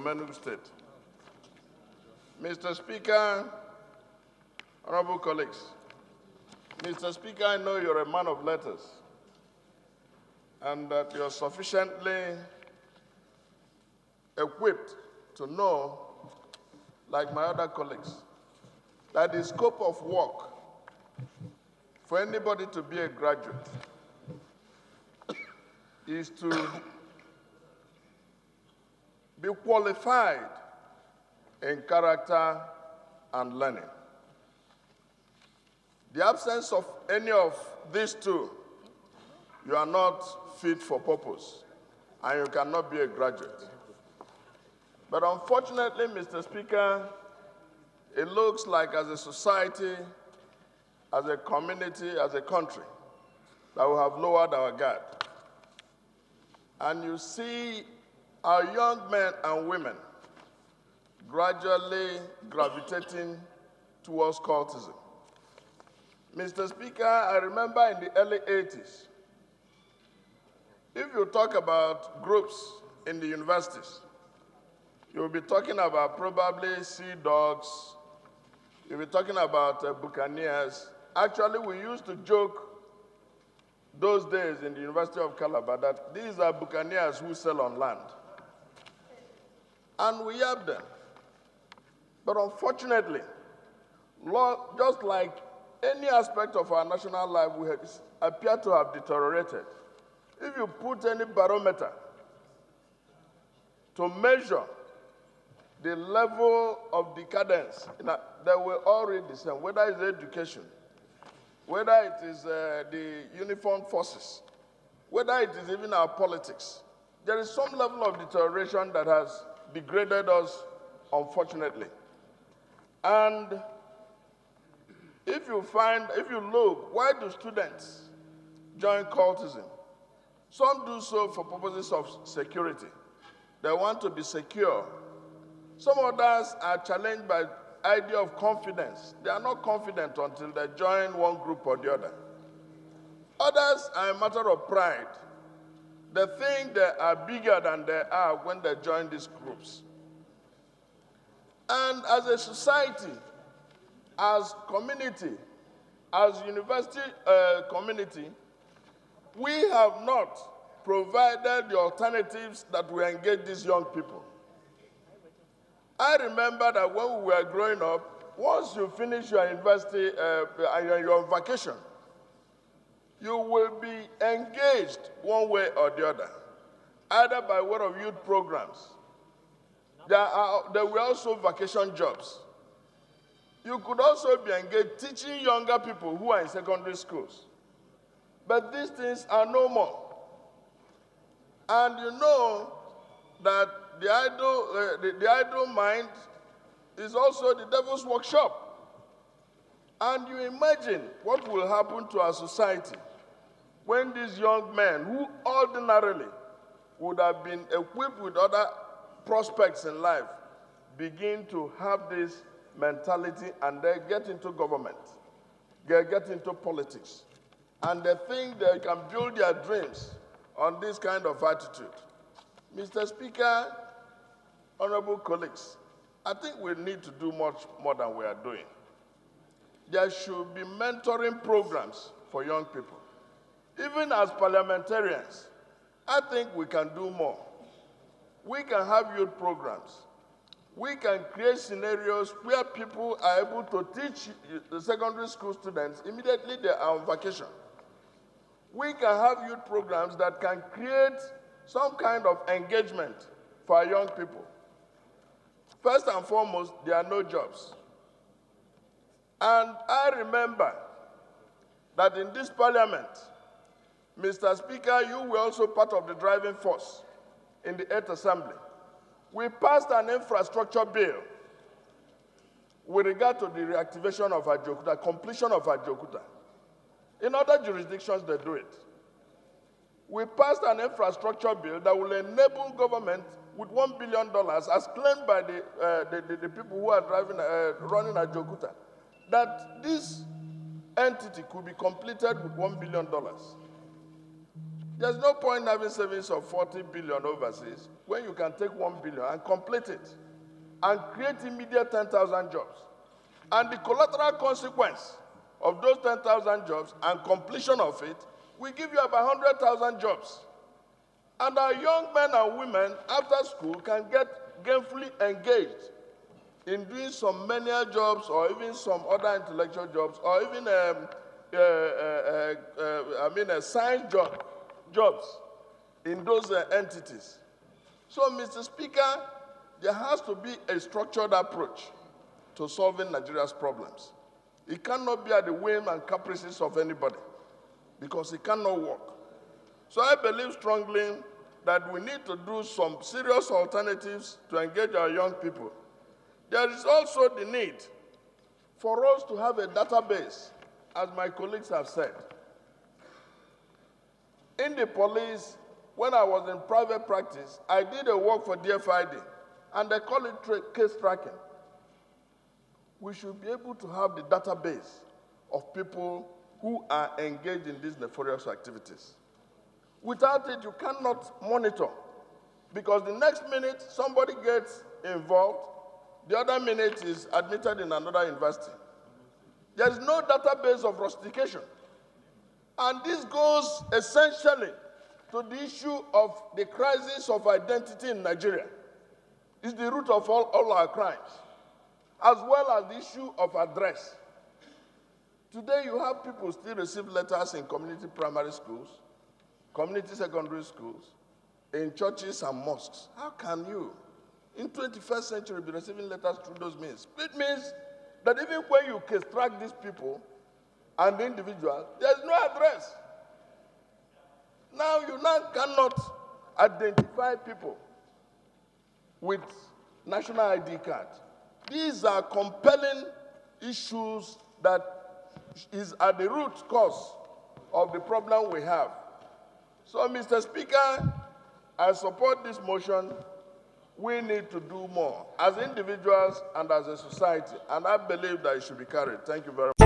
from Enugu State. Mr. Speaker, honorable colleagues, Mr. Speaker, I know you're a man of letters and that you're sufficiently equipped to know, like my other colleagues, that the scope of work for anybody to be a graduate is to be qualified in character and learning. The absence of any of these two, you are not fit for purpose, and you cannot be a graduate. But unfortunately, Mr. Speaker, it looks like as a society, as a community, as a country, that we have lowered our guard. And you see our young men and women gradually gravitating towards cultism. Mr. Speaker, I remember in the early 80s, if you talk about groups in the universities, you'll be talking about probably Sea Dogs, you'll be talking about Buccaneers. Actually, we used to joke those days in the University of Calabar that these are Buccaneers who sell on land. And we have them. But unfortunately, just like any aspect of our national life, we appear to have deteriorated. If you put any barometer to measure the level of decadence, they will all read the same, whether it's education, whether it is the uniformed forces, whether it is even our politics. There is some level of deterioration that has degraded us, unfortunately. And if you look, why do students join cultism? Some do so for purposes of security. They want to be secure. Some others are challenged by the idea of confidence. They are not confident until they join one group or the other. Others are a matter of pride. They think they are bigger than they are when they join these groups. And as a society, as community, as university community, we have not provided the alternatives that will engage these young people. I remember that when we were growing up, once you finish your university and you're on vacation, you will be engaged one way or the other, either by way of youth programs. There were also vacation jobs. You could also be engaged teaching younger people who are in secondary schools. But these things are no more. And you know that the idle mind is also the devil's workshop. And you imagine what will happen to our society when these young men, who ordinarily would have been equipped with other prospects in life, begin to have this mentality and they get into government, they get into politics, and they think they can build their dreams on this kind of attitude. Mr. Speaker, honorable colleagues, I think we need to do much more than we are doing. There should be mentoring programs for young people. Even as parliamentarians, I think we can do more. We can have youth programs. We can create scenarios where people are able to teach the secondary school students immediately they are on vacation. We can have youth programs that can create some kind of engagement for our young people. First and foremost, there are no jobs. And I remember that in this parliament, Mr. Speaker, you were also part of the driving force in the 8th Assembly. We passed an infrastructure bill with regard to the reactivation of Ajokuta, completion of Ajokuta. In other jurisdictions, they do it. We passed an infrastructure bill that will enable government with $1 billion, as claimed by the people who are running Ajokuta, that this entity could be completed with $1 billion. There's no point having savings of 40 billion overseas when you can take 1 billion and complete it and create immediate 10,000 jobs. And the collateral consequence of those 10,000 jobs and completion of it will give you about 100,000 jobs. And our young men and women after school can get gainfully engaged in doing some manual jobs or even some other intellectual jobs or even science jobs in those entities. So, Mr. Speaker, there has to be a structured approach to solving Nigeria's problems. It cannot be at the whim and caprices of anybody because it cannot work. So I believe strongly that we need to do some serious alternatives to engage our young people. There is also the need for us to have a database, as my colleagues have said. In the police, when I was in private practice, I did a work for DFID, and they call it case tracking. We should be able to have the database of people who are engaged in these nefarious activities. Without it, you cannot monitor, because the next minute somebody gets involved, the other minute is admitted in another university. There is no database of rustication. And this goes essentially to the issue of the crisis of identity in Nigeria. It's the root of all our crimes, as well as the issue of address. Today, you have people still receive letters in community primary schools, community secondary schools, in churches and mosques. How can you, in 21st century, be receiving letters through those means? It means that even when you extract these people and the individual, there's no address. Now you cannot identify people with national ID card. These are compelling issues that is at the root cause of the problem we have. So, Mr. Speaker, I support this motion. We need to do more as individuals and as a society, and I believe that it should be carried. Thank you very much.